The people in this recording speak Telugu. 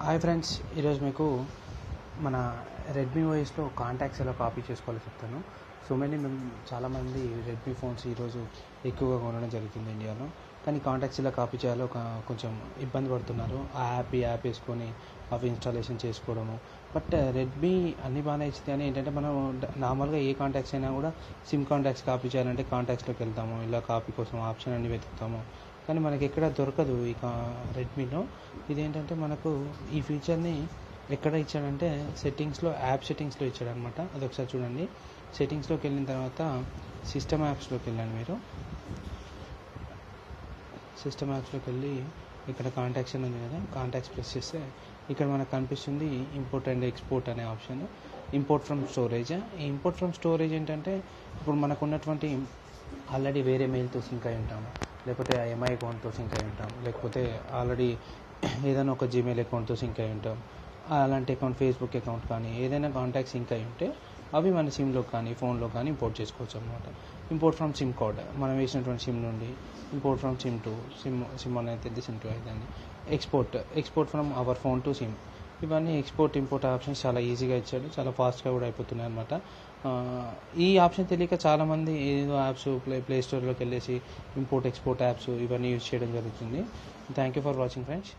హాయ్ ఫ్రెండ్స్, ఈరోజు మీకు మన రెడ్మీ వాయిస్లో కాంటాక్ట్స్ ఎలా కాపీ చేసుకోవాలో చెప్తాను. చాలామంది రెడ్మీ ఫోన్స్ ఈరోజు ఎక్కువగా కొనడం జరుగుతుంది ఇండియాలో. కానీ కాంటాక్ట్స్ ఎలా కాపీ చేయాలో కొంచెం ఇబ్బంది పడుతున్నారు. ఆ యాప్ వేసుకొని అవి ఇన్స్టాలేషన్ చేసుకోవడము. బట్ రెడ్మీ అన్ని బాగానే ఇచ్చింది, కానీ ఏంటంటే మనం నార్మల్గా ఏ కాంటాక్ట్స్ అయినా కూడా సిమ్ కాంటాక్ట్స్ కాపీ చేయాలంటే కాంటాక్ట్స్లోకి వెళ్తాము, ఇలా కాపీ కోసం ఆప్షన్ అన్ని వెతుకుతాము. కానీ మనకి ఎక్కడ దొరకదు ఈ రెడ్మీలో. ఇదేంటంటే మనకు ఈ ఫీచర్ని ఎక్కడ ఇచ్చాడంటే యాప్ సెట్టింగ్స్లో ఇచ్చాడనమాట. అది ఒకసారి చూడండి. సెట్టింగ్స్లోకి వెళ్ళిన తర్వాత సిస్టమ్ యాప్స్లోకి వెళ్ళండి. మీరు సిస్టమ్ యాప్స్లోకి వెళ్ళి ఇక్కడ కాంటాక్ట్స్ అని ఉంది కదా, కాంటాక్ట్స్ ప్రెస్ చేస్తే ఇక్కడ మనకు కనిపిస్తుంది ఇంపోర్ట్ అండ్ ఎక్స్పోర్ట్ అనే ఆప్షన్. Import from storage. ఈ ఇంపోర్ట్ ఫ్రమ్ స్టోరేజ్ ఏంటంటే ఇప్పుడు మనకు ఉన్నటువంటి ఆల్రెడీ వేరే మెయిల్తో సింక్ అయి ఉంటాము, లేకపోతే ఎంఐ అకౌంట్తో సింక్ అయి ఉంటాం, లేకపోతే ఆల్రెడీ ఏదైనా ఒక జీమెయిల్ అకౌంట్తో సింక్ అయి ఉంటాం. అలాంటి అకౌంట్ ఫేస్బుక్ అకౌంట్ కానీ ఏదైనా కాంటాక్ట్ సింక్ అయి ఉంటే అవి మన సిమ్లో కానీ ఫోన్లో కానీ ఇంపోర్ట్ చేసుకోవచ్చు అనమాట. ఇంపోర్ట్ ఫ్రమ్ సిమ్ కార్డ్, మనం వేసినటువంటి సిమ్ నుండి ఇంపోర్ట్ ఫ్రమ్ సిమ్ 2, సిమ్ 1 అయితే సిమ్ 2 అవుతుంది. Export from our phone to SIM. ఇవన్నీ ఇంపోర్ట్ ఆప్షన్స్ చాలా ఈజీగా ఇచ్చాడు, చాలా ఫాస్ట్గా కూడా అయిపోతున్నాయి అనమాట. ఈ ఆప్షన్ తెలియక చాలామంది ఏదో యాప్స్ ప్లే స్టోర్లోకి వెళ్ళేసి ఇంపోర్ట్ ఎక్స్పోర్ట్ యాప్స్ ఇవన్నీ యూజ్ చేయడం జరుగుతుంది. Thank you for watching friends.